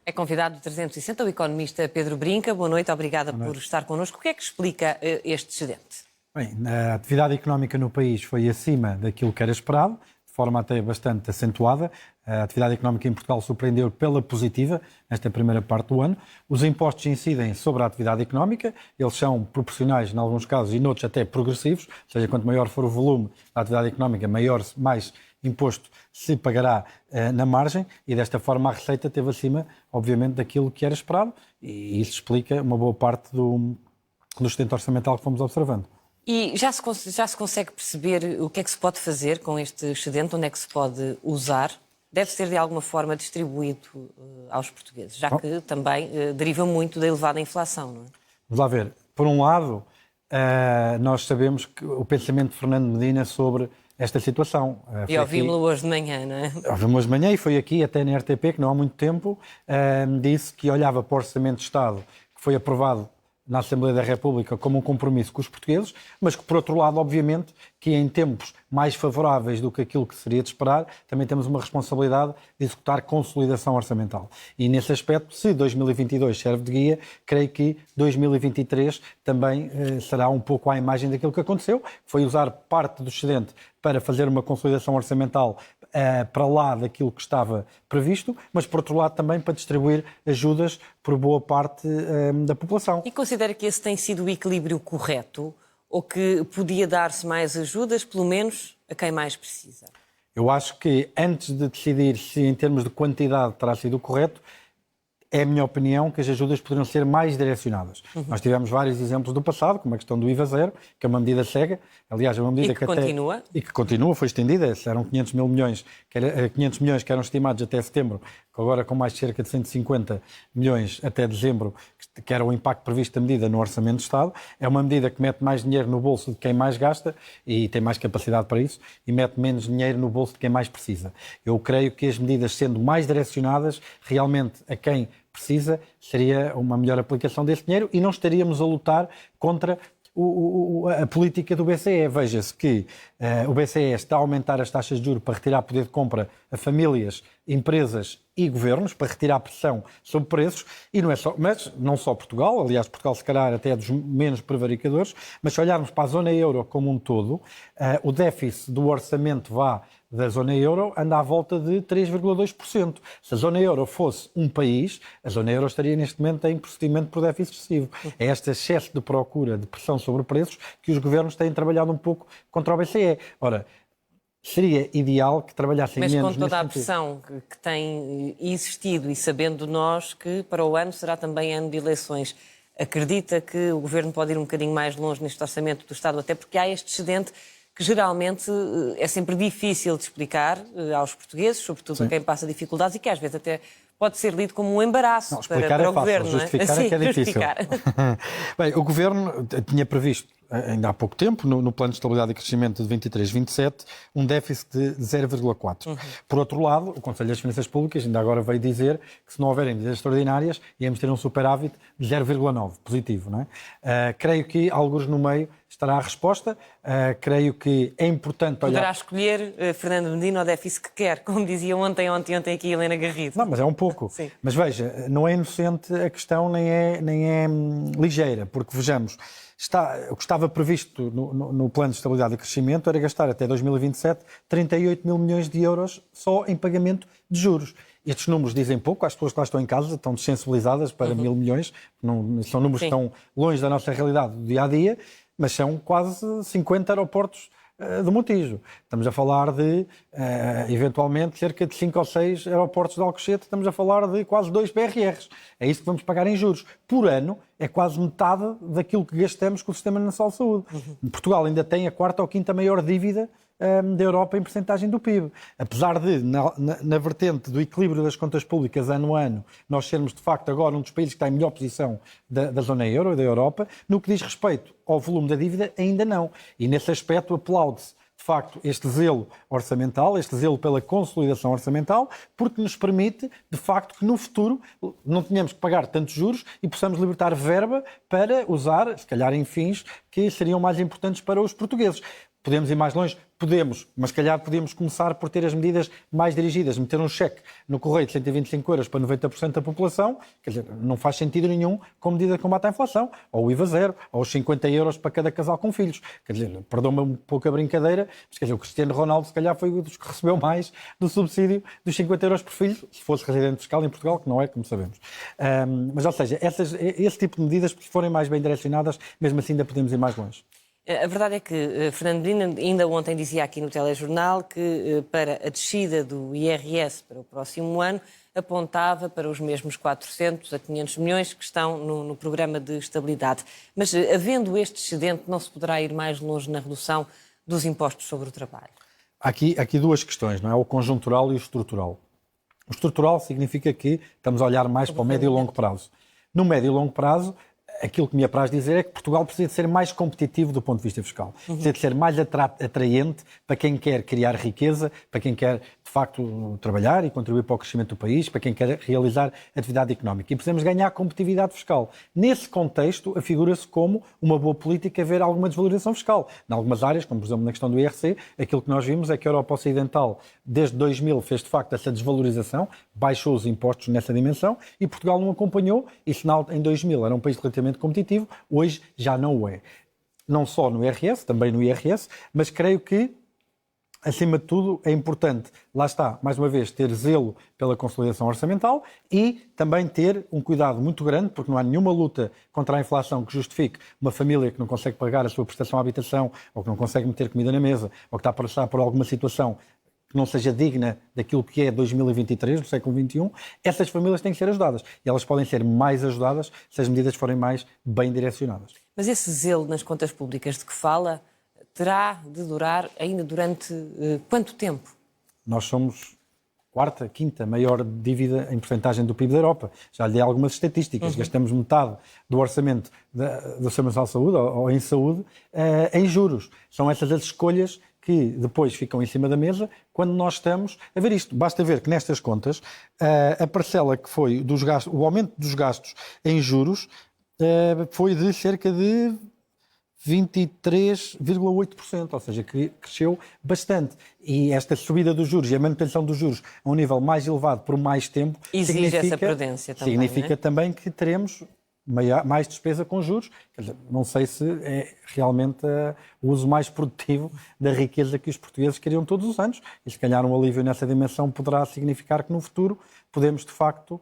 É convidado do 360 o economista Pedro Brinca. Boa noite, obrigada por estar connosco. O que é que explica este excedente? Bem, a atividade económica no país foi acima daquilo que era esperado, de forma até bastante acentuada. A atividade económica em Portugal surpreendeu pela positiva nesta primeira parte do ano. Os impostos incidem sobre a atividade económica, eles são proporcionais em alguns casos e noutros até progressivos, ou seja, quanto maior for o volume da atividade económica, mais imposto se pagará na margem, e desta forma a receita esteve acima, obviamente, daquilo que era esperado, e isso explica uma boa parte do excedente orçamental que fomos observando. E já se consegue perceber o que é que se pode fazer com este excedente, onde é que se pode usar? Deve ser de alguma forma distribuído aos portugueses, já que também deriva muito da elevada inflação, não é? Vamos lá ver. Por um lado, nós sabemos que o pensamento de Fernando Medina sobre esta situação. E ouvimos-lo hoje de manhã, não é? Ouvimos hoje de manhã e foi aqui, até na RTP, que não há muito tempo, disse que olhava para o Orçamento de Estado, que foi aprovado na Assembleia da República como um compromisso com os portugueses, mas que, por outro lado, obviamente, que em tempos mais favoráveis do que aquilo que seria de esperar, também temos uma responsabilidade de executar consolidação orçamental. E, nesse aspecto, se 2022 serve de guia, creio que 2023 também será um pouco à imagem daquilo que aconteceu, foi usar parte do excedente para fazer uma consolidação orçamental para lá daquilo que estava previsto, mas, por outro lado, também para distribuir ajudas por boa parte da população. E considera que esse tem sido o equilíbrio correto ou que podia dar-se mais ajudas, pelo menos a quem mais precisa? Eu acho que, antes de decidir se em termos de quantidade terá sido correto, é a minha opinião que as ajudas poderiam ser mais direcionadas. Nós tivemos vários exemplos do passado, como a questão do IVA zero, que é uma medida cega, aliás, é uma medida que continua. E que continua, foi estendida, eram 500 milhões que eram estimados até setembro, agora com mais cerca de 150 milhões até dezembro, que era o impacto previsto da medida no Orçamento de Estado. É uma medida que mete mais dinheiro no bolso de quem mais gasta e tem mais capacidade para isso, e mete menos dinheiro no bolso de quem mais precisa. Eu creio que as medidas sendo mais direcionadas realmente a quem precisa, seria uma melhor aplicação desse dinheiro e não estaríamos a lutar contra a política do BCE. Veja-se que o BCE está a aumentar as taxas de juros para retirar poder de compra a famílias, empresas e governos, para retirar pressão sobre preços, e não é só, mas não só Portugal, aliás, Portugal se calhar até é dos menos prevaricadores, mas se olharmos para a zona euro como um todo, o déficit do orçamento da zona euro anda à volta de 3,2%. Se a zona euro fosse um país, a zona euro estaria neste momento em procedimento por déficit excessivo. É este excesso de procura, de pressão sobre preços, que os governos têm trabalhado um pouco contra o BCE. Ora, seria ideal que trabalhassem menos neste sentido. Mas com toda a pressão que tem existido e sabendo nós que para o ano será também ano de eleições, acredita que o Governo pode ir um bocadinho mais longe neste orçamento do Estado, até porque há este excedente que geralmente é sempre difícil de explicar aos portugueses, sobretudo a quem passa dificuldades, e que às vezes até pode ser lido como um embaraço para o Governo. Justificar é que é difícil. Bem, o Governo tinha previsto, ainda há pouco tempo, no Plano de Estabilidade e Crescimento de 23-27, um déficit de 0,4. Por outro lado, o Conselho das Finanças Públicas ainda agora veio dizer que, se não houverem medidas extraordinárias, íamos ter um superávit de 0,9, positivo, não é? Creio que, alguns no meio, estará a resposta. Creio que é importante olhar... Poderá escolher, Fernando Medina, o déficit que quer, como dizia ontem aqui Helena Garrido. Não, mas é um pouco. Sim. Mas veja, não é inocente a questão, nem é ligeira, porque vejamos, o que estava previsto no Plano de Estabilidade e Crescimento era gastar até 2027 38 mil milhões de euros só em pagamento de juros. Estes números dizem pouco, as pessoas que lá estão em casa estão desensibilizadas para 1.000 milhões, são números que estão longe da nossa realidade do dia-a-dia, mas são quase 50 aeroportos do Montijo. Estamos a falar de, eventualmente, cerca de 5 ou 6 aeroportos de Alcochete, estamos a falar de quase 2 PRRs. É isso que vamos pagar em juros. Por ano, é quase metade daquilo que gastamos com o Sistema Nacional de Saúde. Portugal ainda tem a 4ª ou 5ª maior dívida da Europa em percentagem do PIB. Apesar de, na vertente do equilíbrio das contas públicas ano a ano, nós sermos, de facto, agora um dos países que está em melhor posição da zona euro e da Europa, no que diz respeito ao volume da dívida, ainda não. E, nesse aspecto, aplaude-se, de facto, este zelo orçamental, este zelo pela consolidação orçamental, porque nos permite, de facto, que no futuro não tenhamos que pagar tantos juros e possamos libertar verba para usar, se calhar, em fins que seriam mais importantes para os portugueses. Podemos ir mais longe? Podemos, mas se calhar podíamos começar por ter as medidas mais dirigidas. Meter um cheque no correio de 125 euros para 90% da população, quer dizer, não faz sentido nenhum como medida de combate à inflação. Ou o IVA zero, ou os 50 euros para cada casal com filhos. Quer dizer, perdoa-me um pouco a brincadeira, mas quer dizer, o Cristiano Ronaldo se calhar foi um dos que recebeu mais do subsídio dos 50 euros por filho, se fosse residente fiscal em Portugal, que não é, como sabemos. Mas, ou seja, esse tipo de medidas, se forem mais bem direcionadas, mesmo assim ainda podemos ir mais longe. A verdade é que Fernando Medina ainda ontem dizia aqui no telejornal que para a descida do IRS para o próximo ano apontava para os mesmos 400 a 500 milhões que estão no programa de estabilidade. Mas havendo este excedente, não se poderá ir mais longe na redução dos impostos sobre o trabalho? Há aqui duas questões, não é? O conjuntural e o estrutural. O estrutural significa que estamos a olhar mais para o médio e longo prazo. No médio e longo prazo, aquilo que me apraz dizer é que Portugal precisa de ser mais competitivo do ponto de vista fiscal. Precisa de ser mais atraente para quem quer criar riqueza, para quem quer, de facto, trabalhar e contribuir para o crescimento do país, para quem quer realizar atividade económica. E precisamos ganhar competitividade fiscal. Nesse contexto, afigura-se como uma boa política haver alguma desvalorização fiscal. Em algumas áreas, como por exemplo na questão do IRC, aquilo que nós vimos é que a Europa Ocidental, desde 2000, fez de facto essa desvalorização, baixou os impostos nessa dimensão e Portugal não acompanhou. E se em 2000 era um país relativamente competitivo, hoje já não o é. Não só no IRS, também no IRS, mas creio que, acima de tudo, é importante, lá está, mais uma vez, ter zelo pela consolidação orçamental e também ter um cuidado muito grande, porque não há nenhuma luta contra a inflação que justifique uma família que não consegue pagar a sua prestação à habitação, ou que não consegue meter comida na mesa, ou que está a passar por alguma situação que não seja digna daquilo que é 2023, do século XXI, essas famílias têm que ser ajudadas. E elas podem ser mais ajudadas se as medidas forem mais bem direcionadas. Mas esse zelo nas contas públicas de que fala terá de durar ainda durante quanto tempo? Nós somos a quarta, quinta maior dívida em porcentagem do PIB da Europa. Já lhe dei algumas estatísticas. Gastamos metade do orçamento do Sistema Nacional de Saúde, ou em saúde, em juros. São essas as escolhas que depois ficam em cima da mesa quando nós estamos a ver isto. Basta ver que nestas contas a parcela que foi dos gastos, o aumento dos gastos em juros foi de cerca de 23,8%, ou seja, que cresceu bastante. E esta subida dos juros e a manutenção dos juros a um nível mais elevado por mais tempo exige essa prudência também. Significa também que teremos mais despesa com juros. Quer dizer, não sei se é realmente o uso mais produtivo da riqueza que os portugueses queriam todos os anos. E se calhar um alívio nessa dimensão poderá significar que no futuro podemos, de facto,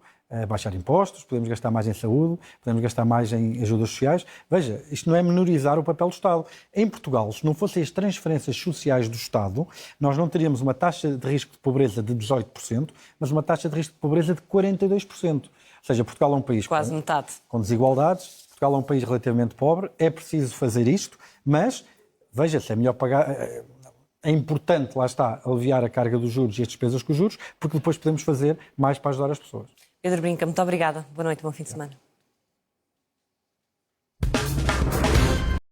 baixar impostos, podemos gastar mais em saúde, podemos gastar mais em ajudas sociais. Veja, isto não é menorizar o papel do Estado. Em Portugal, se não fossem as transferências sociais do Estado, nós não teríamos uma taxa de risco de pobreza de 18%, mas uma taxa de risco de pobreza de 42%. Ou seja, Portugal é um país quase metade com desigualdades, Portugal é um país relativamente pobre, é preciso fazer isto, mas, veja-se, é melhor pagar... É importante, lá está, aliviar a carga dos juros e as despesas com os juros, porque depois podemos fazer mais para ajudar as pessoas. Pedro Brinca, muito obrigada. Boa noite, bom fim de semana.